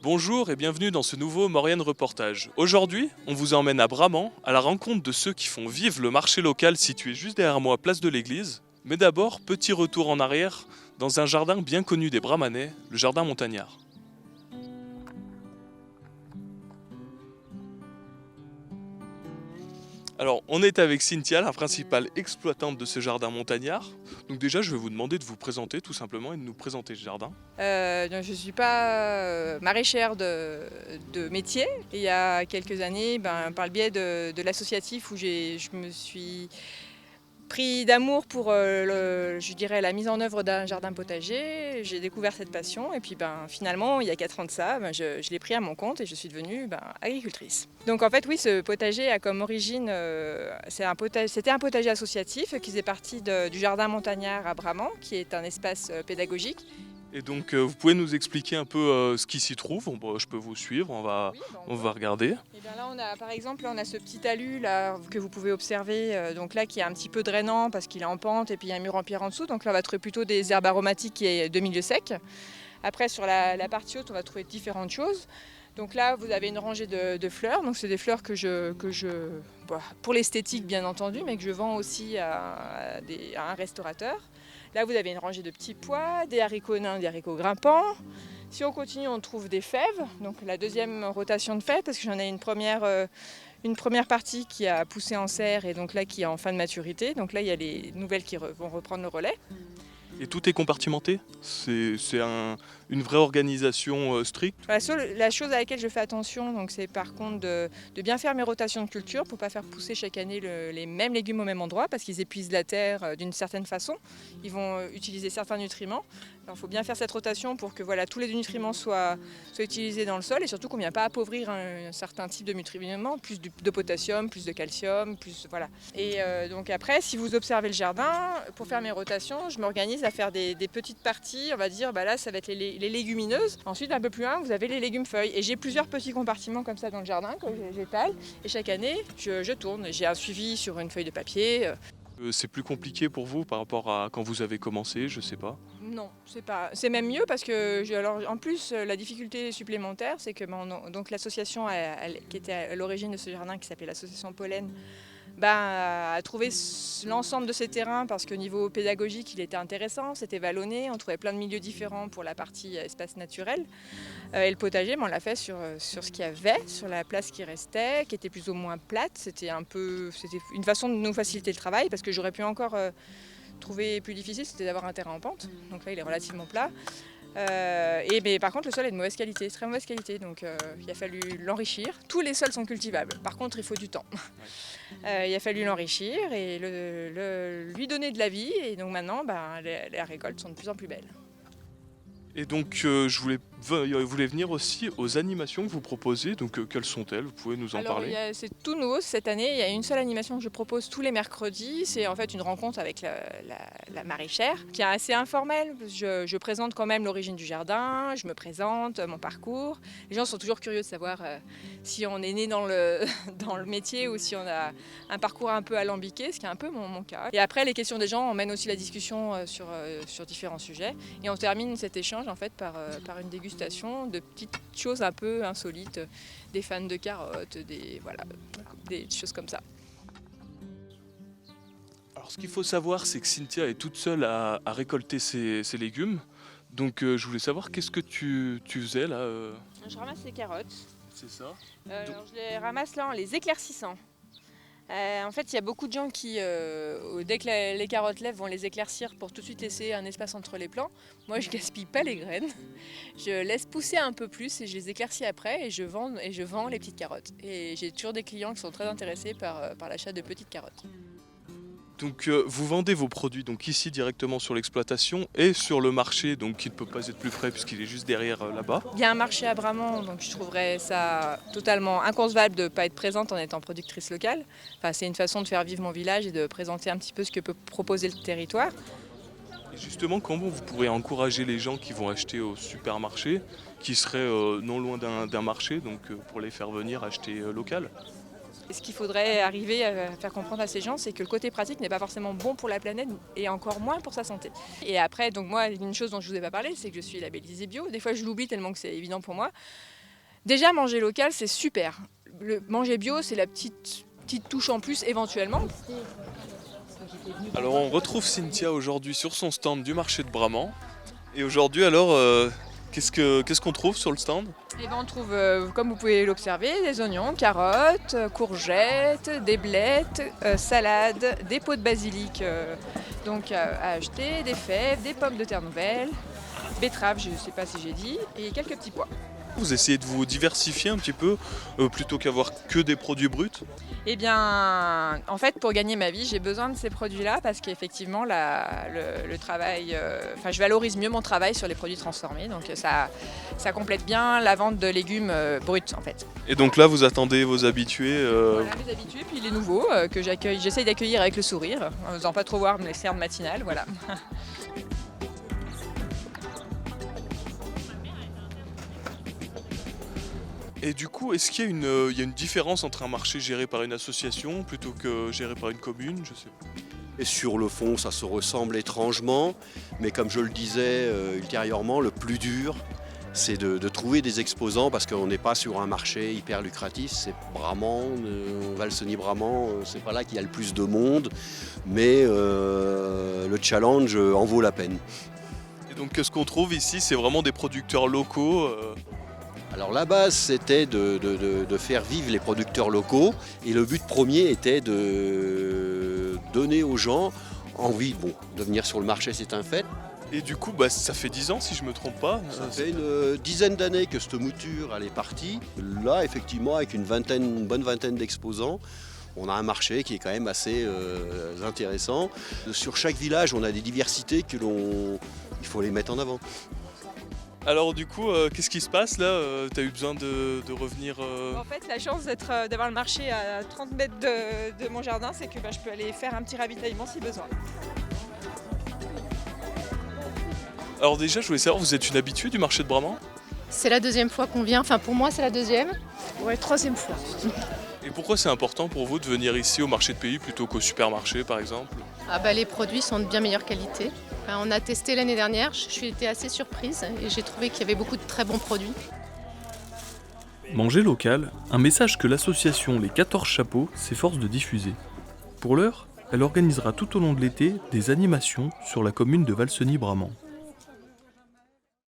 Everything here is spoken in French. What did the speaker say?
Bonjour et bienvenue dans ce nouveau Maurienne Reportage. Aujourd'hui, on vous emmène à Bramant, à la rencontre de ceux qui font vivre le marché local situé juste derrière moi, place de l'église. Mais d'abord, petit retour en arrière, dans un jardin bien connu des Bramanais, le jardin Montagnard. Alors, on est avec Cynthia, la principale exploitante de ce jardin Montagnard. Donc déjà, je vais vous demander de vous présenter tout simplement et de nous présenter ce jardin. Donc je ne suis pas maraîchère de métier. Et il y a quelques années, par le biais de l'associatif où je me suis pris d'amour pour je dirais, la mise en œuvre d'un jardin potager, j'ai découvert cette passion. Et puis finalement, il y a 4 ans de ça, je l'ai pris à mon compte et je suis devenue agricultrice. Donc en fait, oui, ce potager a comme origine, c'était un potager associatif qui faisait partie du jardin montagnard à Bramant, qui est un espace pédagogique. Et donc, vous pouvez nous expliquer un peu ce qui s'y trouve. Je peux vous suivre, Oui, on va regarder. Et bien là, par exemple, on a ce petit talus là, que vous pouvez observer, donc là qui est un petit peu drainant parce qu'il est en pente et puis il y a un mur en pierre en dessous. Donc là, on va trouver plutôt des herbes aromatiques et de milieu sec. Après, sur la partie haute, on va trouver différentes choses. Donc là, vous avez une rangée de fleurs. Donc c'est des fleurs pour l'esthétique bien entendu, mais que je vends aussi à un restaurateur. Là, vous avez une rangée de petits pois, des haricots nains, des haricots grimpants. Si on continue, on trouve des fèves, donc la deuxième rotation de fèves, parce que j'en ai une première partie qui a poussé en serre et donc là qui est en fin de maturité. Donc là, il y a les nouvelles qui vont reprendre le relais. Et tout est compartimenté? Une vraie organisation stricte? La chose à laquelle je fais attention, donc, c'est par contre de bien faire mes rotations de culture pour ne pas faire pousser chaque année les mêmes légumes au même endroit parce qu'ils épuisent la terre d'une certaine façon. Ils vont utiliser certains nutriments. Il faut bien faire cette rotation pour que tous les nutriments soient utilisés dans le sol et surtout qu'on ne vienne pas appauvrir un certain type de nutriments, plus de potassium, plus de calcium, voilà. Et donc après, si vous observez le jardin, pour faire mes rotations, je m'organise à faire des petites parties, on va dire, là ça va être les légumineuses. Ensuite, un peu plus loin, vous avez les légumes feuilles. Et j'ai plusieurs petits compartiments comme ça dans le jardin que j'étale. Et chaque année, je tourne. J'ai un suivi sur une feuille de papier. C'est plus compliqué pour vous par rapport à quand vous avez commencé, je sais pas. Non, c'est même mieux parce que alors en plus la difficulté supplémentaire, c'est que donc l'association qui était à l'origine de ce jardin, qui s'appelait l'association Pollen, a trouvé l'ensemble de ces terrains parce qu'au niveau pédagogique, il était intéressant, c'était vallonné, on trouvait plein de milieux différents pour la partie espace naturel. Et le potager, on l'a fait sur ce qu'il y avait, sur la place qui restait, qui était plus ou moins plate. C'était une façon de nous faciliter le travail parce que j'aurais pu encore trouver plus difficile, c'était d'avoir un terrain en pente. Donc là, il est relativement plat. Mais par contre, le sol est de mauvaise qualité, très mauvaise qualité, donc il a fallu l'enrichir. Tous les sols sont cultivables, par contre, il faut du temps. Il a fallu l'enrichir et lui donner de la vie, et donc maintenant, les récoltes sont de plus en plus belles. Et donc, voulais venir aussi aux animations que vous proposez. Donc, quelles sont-elles? Vous pouvez nous en parler? C'est tout nouveau cette année. Il y a une seule animation que je propose tous les mercredis. C'est en fait une rencontre avec la maraîchère, qui est assez informelle. Je présente quand même l'origine du jardin, je me présente, mon parcours. Les gens sont toujours curieux de savoir si on est né dans le, dans le métier ou si on a un parcours un peu alambiqué, ce qui est un peu mon cas. Et après, les questions des gens emmènent aussi la discussion sur différents sujets. Et on termine cet échange en fait par une dégustation de petites choses un peu insolites, des fans de carottes, des choses comme ça. Alors, ce qu'il faut savoir, c'est que Cynthia est toute seule à récolter ses légumes. Donc, je voulais savoir qu'est-ce que tu faisais là Je ramasse les carottes. C'est ça. Alors je les ramasse là en les éclaircissant. En fait, il y a beaucoup de gens qui, dès que les carottes lèvent, vont les éclaircir pour tout de suite laisser un espace entre les plants. Moi, je gaspille pas les graines. Je laisse pousser un peu plus et je les éclaircis après et je vends les petites carottes. Et j'ai toujours des clients qui sont très intéressés par l'achat de petites carottes. Donc, vous vendez vos produits donc ici directement sur l'exploitation et sur le marché, donc qui ne peut pas être plus près puisqu'il est juste derrière là-bas. Il y a un marché à Bramant, donc je trouverais ça totalement inconcevable de ne pas être présente en étant productrice locale. Enfin, c'est une façon de faire vivre mon village et de présenter un petit peu ce que peut proposer le territoire. Et justement, comment vous pourrez encourager les gens qui vont acheter au supermarché, qui seraient non loin d'un marché, donc pour les faire venir acheter local? Et ce qu'il faudrait arriver à faire comprendre à ces gens, c'est que le côté pratique n'est pas forcément bon pour la planète et encore moins pour sa santé. Et après, donc moi, une chose dont je ne vous ai pas parlé, c'est que je suis labellisée bio. Des fois, je l'oublie tellement que c'est évident pour moi. Déjà, manger local, c'est super. Manger bio, c'est la petite touche en plus éventuellement. Alors on retrouve Cynthia aujourd'hui sur son stand du marché de Bramant. Et aujourd'hui alors, qu'est-ce qu'on trouve sur le stand? Et ben, on trouve, comme vous pouvez l'observer, des oignons, carottes, courgettes, des blettes, salades, des pots de basilic à acheter, des fèves, des pommes de terre nouvelles, betteraves, je ne sais pas si j'ai dit, et quelques petits pois. Vous essayez de vous diversifier un petit peu plutôt qu'avoir que des produits bruts? Eh bien, en fait, pour gagner ma vie, j'ai besoin de ces produits-là parce qu'effectivement, le travail, je valorise mieux mon travail sur les produits transformés. Donc, ça complète bien la vente de légumes bruts, en fait. Et donc là, vous attendez vos habitués Voilà, les habitués, puis les nouveaux que j'essaye d'accueillir avec le sourire, en faisant pas trop voir mes cernes matinales, voilà. Et du coup, est-ce qu'il y a il y a une différence entre un marché géré par une association plutôt que géré par une commune? Je sais pas. Et sur le fond, ça se ressemble étrangement, mais comme je le disais ultérieurement, le plus dur, c'est de trouver des exposants parce qu'on n'est pas sur un marché hyper lucratif. C'est Bramant, Valseny-Bramant, c'est pas là qu'il y a le plus de monde, mais le challenge en vaut la peine. Et donc, ce qu'on trouve ici, c'est vraiment des producteurs locaux. Alors la base, c'était de faire vivre les producteurs locaux et le but premier était de donner aux gens envie de venir sur le marché, c'est un fait. Et du coup, ça fait 10 ans si je me trompe pas. Ça fait une dizaine d'années que cette mouture elle est partie. Là, effectivement, avec une bonne vingtaine d'exposants, on a un marché qui est quand même assez intéressant. Sur chaque village, on a des diversités il faut les mettre en avant. Alors du coup, qu'est-ce qui se passe là? T'as eu besoin de revenir En fait, la chance d'avoir le marché à 30 mètres de mon jardin, c'est que je peux aller faire un petit ravitaillement si besoin. Alors déjà, je voulais savoir, vous êtes une habituée du marché de Bramant? C'est la deuxième fois qu'on vient, enfin pour moi c'est la deuxième. Ouais, troisième fois. Et pourquoi c'est important pour vous de venir ici au marché de pays plutôt qu'au supermarché par exemple? Les produits sont de bien meilleure qualité. On a testé l'année dernière, j'ai été assez surprise et j'ai trouvé qu'il y avait beaucoup de très bons produits. Manger local, un message que l'association Les 14 Chapeaux s'efforce de diffuser. Pour l'heure, elle organisera tout au long de l'été des animations sur la commune de Valseny-Bramant.